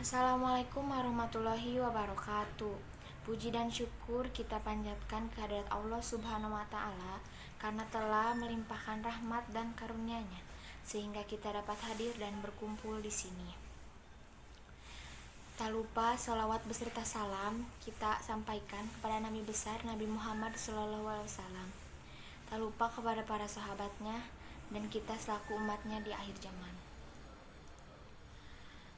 Assalamualaikum warahmatullahi wabarakatuh. Puji dan syukur kita panjatkan kehadirat Allah Subhanahu wa Ta'ala karena telah melimpahkan rahmat dan karunia-Nya sehingga kita dapat hadir dan berkumpul di sini. Tak lupa sholawat beserta salam kita sampaikan kepada Nabi besar Nabi Muhammad SAW. Tak lupa kepada para sahabatnya dan kita selaku umatnya di akhir zaman.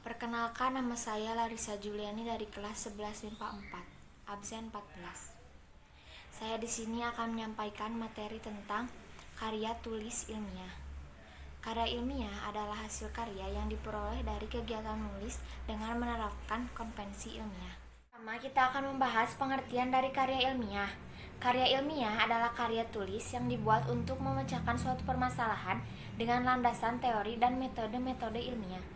Perkenalkan, nama saya Larissa Juliani dari kelas 11 MIPA 4, absen 14. Saya di sini akan menyampaikan materi tentang karya tulis ilmiah. Karya ilmiah adalah hasil karya yang diperoleh dari kegiatan menulis dengan menerapkan konvensi ilmiah. Pertama, kita akan membahas pengertian dari karya ilmiah. Karya ilmiah adalah karya tulis yang dibuat untuk memecahkan suatu permasalahan dengan landasan teori dan metode-metode ilmiah.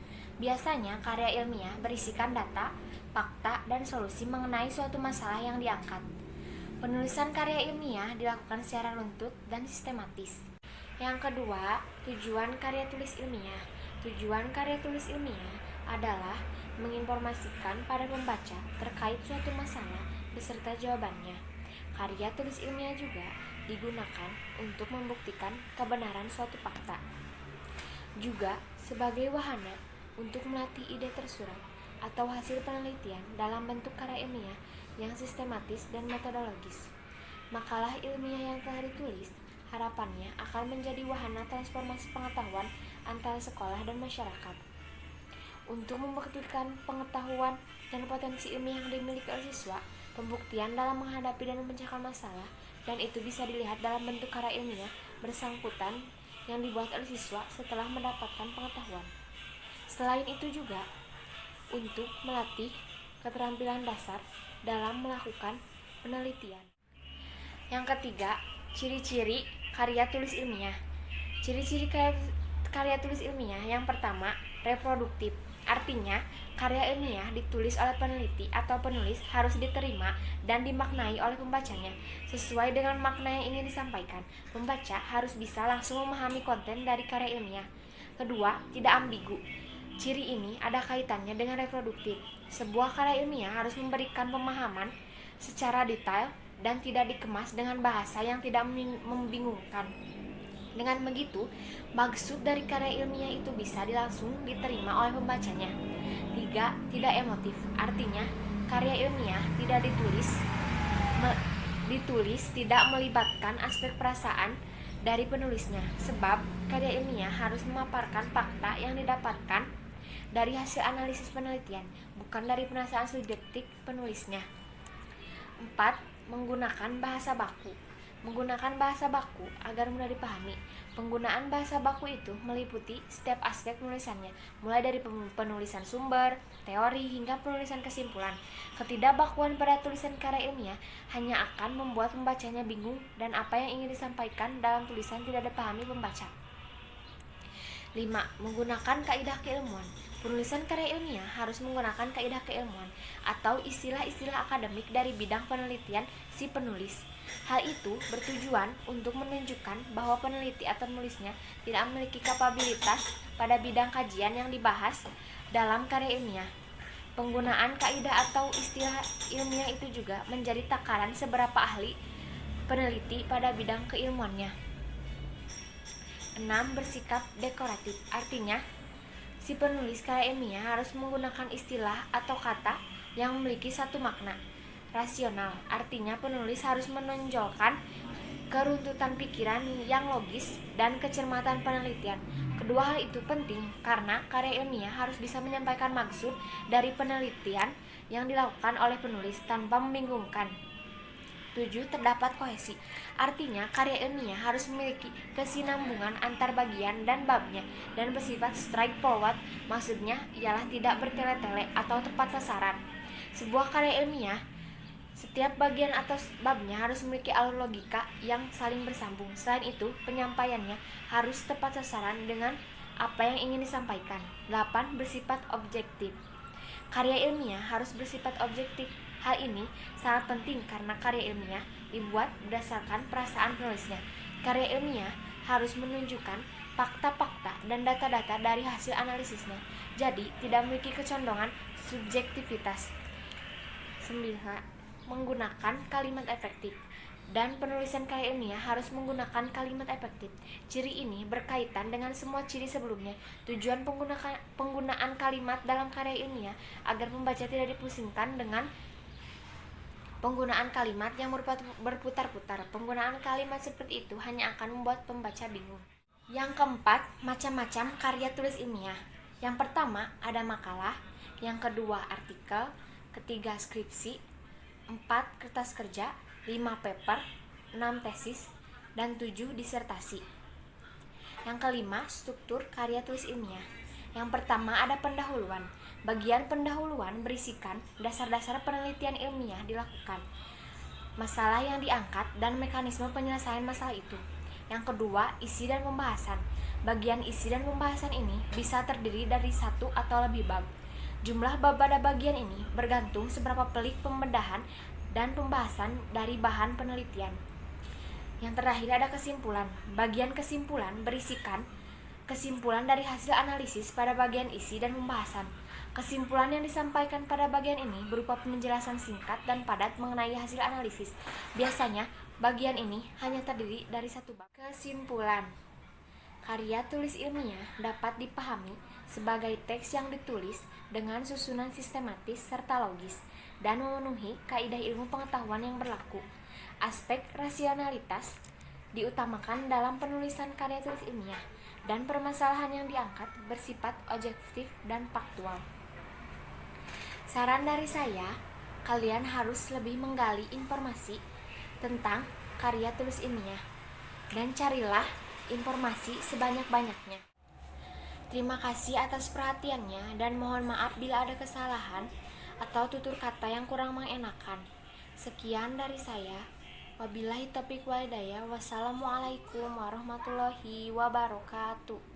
Biasanya, karya ilmiah berisikan data, fakta, dan solusi mengenai suatu masalah yang diangkat. Penulisan karya ilmiah dilakukan secara runtut dan sistematis. Yang kedua, tujuan karya tulis ilmiah. Tujuan karya tulis ilmiah adalah menginformasikan pada pembaca terkait suatu masalah beserta jawabannya. Karya tulis ilmiah juga digunakan untuk membuktikan kebenaran suatu fakta. Juga sebagai wahana untuk melatih ide tersurat atau hasil penelitian dalam bentuk karya ilmiah yang sistematis dan metodologis. Makalah ilmiah yang telah ditulis harapannya akan menjadi wahana transformasi pengetahuan antara sekolah dan masyarakat. Untuk membuktikan pengetahuan dan potensi ilmiah yang dimiliki oleh siswa, pembuktian dalam menghadapi dan memecahkan masalah, dan itu bisa dilihat dalam bentuk karya ilmiah bersangkutan yang dibuat oleh siswa setelah mendapatkan pengetahuan. Selain itu juga untuk melatih keterampilan dasar dalam melakukan penelitian. Yang ketiga, ciri-ciri karya tulis ilmiah. Ciri-ciri karya tulis ilmiah yang pertama, reproduktif. Artinya, karya ilmiah ditulis oleh peneliti atau penulis harus diterima dan dimaknai oleh pembacanya sesuai dengan makna yang ingin disampaikan. Pembaca harus bisa langsung memahami konten dari karya ilmiah. Kedua, tidak ambigu. Ciri ini ada kaitannya dengan reproduktif. Sebuah karya ilmiah harus memberikan pemahaman secara detail dan tidak dikemas dengan bahasa yang tidak membingungkan. Dengan begitu, maksud dari karya ilmiah itu bisa langsung diterima oleh pembacanya. 3. Tidak emotif. Artinya, karya ilmiah tidak ditulis tidak melibatkan aspek perasaan dari penulisnya, sebab karya ilmiah harus memaparkan fakta yang didapatkan dari hasil analisis penelitian, bukan dari perasaan subjektif penulisnya. 4. Menggunakan bahasa baku. Menggunakan bahasa baku agar mudah dipahami. Penggunaan bahasa baku itu meliputi setiap aspek penulisannya, mulai dari penulisan sumber, teori, hingga penulisan kesimpulan. Ketidakbakuan pada tulisan karya ilmiah hanya akan membuat pembacanya bingung dan apa yang ingin disampaikan dalam tulisan tidak dipahami pembaca. 5. Menggunakan kaidah keilmuan. Penulisan karya ilmiah harus menggunakan kaidah keilmuan atau istilah-istilah akademik dari bidang penelitian si penulis. Hal itu bertujuan untuk menunjukkan bahwa peneliti atau penulisnya tidak memiliki kapabilitas pada bidang kajian yang dibahas dalam karya ilmiah. Penggunaan kaidah atau istilah ilmiah itu juga menjadi takaran seberapa ahli peneliti pada bidang keilmuannya. 6. Bersikap dekoratif. Artinya, si penulis karya ilmiah harus menggunakan istilah atau kata yang memiliki satu makna. Rasional. Artinya, penulis harus menonjolkan keruntutan pikiran yang logis dan kecermatan penelitian. Kedua hal itu penting karena karya ilmiah harus bisa menyampaikan maksud dari penelitian yang dilakukan oleh penulis tanpa membingungkan. 7. Terdapat kohesi. Artinya, karya ilmiah harus memiliki kesinambungan antar bagian dan babnya dan bersifat straightforward. Maksudnya ialah tidak bertele-tele atau tepat sasaran. Sebuah karya ilmiah, setiap bagian atau babnya harus memiliki alur logika yang saling bersambung. Selain itu, penyampaiannya harus tepat sasaran dengan apa yang ingin disampaikan. 8. Bersifat objektif. Karya ilmiah harus bersifat objektif. Hal ini sangat penting karena karya ilmiah dibuat berdasarkan perasaan penulisnya. Karya ilmiah harus menunjukkan fakta-fakta dan data-data dari hasil analisisnya, jadi tidak memiliki kecondongan subjektivitas. 9. Menggunakan kalimat efektif. Dan penulisan karya ilmiah harus menggunakan kalimat efektif. Ciri ini berkaitan dengan semua ciri sebelumnya. Tujuan penggunaan kalimat dalam karya ilmiah agar pembaca tidak dipusingkan dengan penggunaan kalimat yang berputar-putar. Penggunaan kalimat seperti itu hanya akan membuat pembaca bingung. Yang keempat, macam-macam karya tulis ilmiah. Yang pertama, ada makalah. Yang kedua, artikel. Ketiga, skripsi. 4, kertas kerja. 5, paper. 6, tesis. Dan 7, disertasi. Yang kelima, struktur karya tulis ilmiah. Yang pertama, ada pendahuluan. Bagian pendahuluan berisikan dasar-dasar penelitian ilmiah dilakukan, masalah yang diangkat, dan mekanisme penyelesaian masalah itu. Yang kedua, isi dan pembahasan. Bagian isi dan pembahasan ini bisa terdiri dari 1 atau lebih bab. Jumlah bab pada bagian ini bergantung seberapa pelik pembedahan dan pembahasan dari bahan penelitian. Yang terakhir, ada kesimpulan. Bagian kesimpulan berisikan kesimpulan dari hasil analisis pada bagian isi dan pembahasan. Kesimpulan yang disampaikan pada bagian ini berupa penjelasan singkat dan padat mengenai hasil analisis. Biasanya, bagian ini hanya terdiri dari 1 bab. Kesimpulan. Karya tulis ilmiah dapat dipahami sebagai teks yang ditulis dengan susunan sistematis serta logis dan memenuhi kaidah ilmu pengetahuan yang berlaku. Aspek rasionalitas diutamakan dalam penulisan karya tulis ilmiah, dan permasalahan yang diangkat bersifat objektif dan faktual. Saran dari saya, kalian harus lebih menggali informasi tentang karya tulis ilmiah, dan carilah informasi sebanyak-banyaknya. Terima kasih atas perhatiannya, dan mohon maaf bila ada kesalahan atau tutur kata yang kurang mengenakan. Sekian dari saya. Wabillahi taufiq wal hidayah. Wassalamualaikum warahmatullahi wabarakatuh.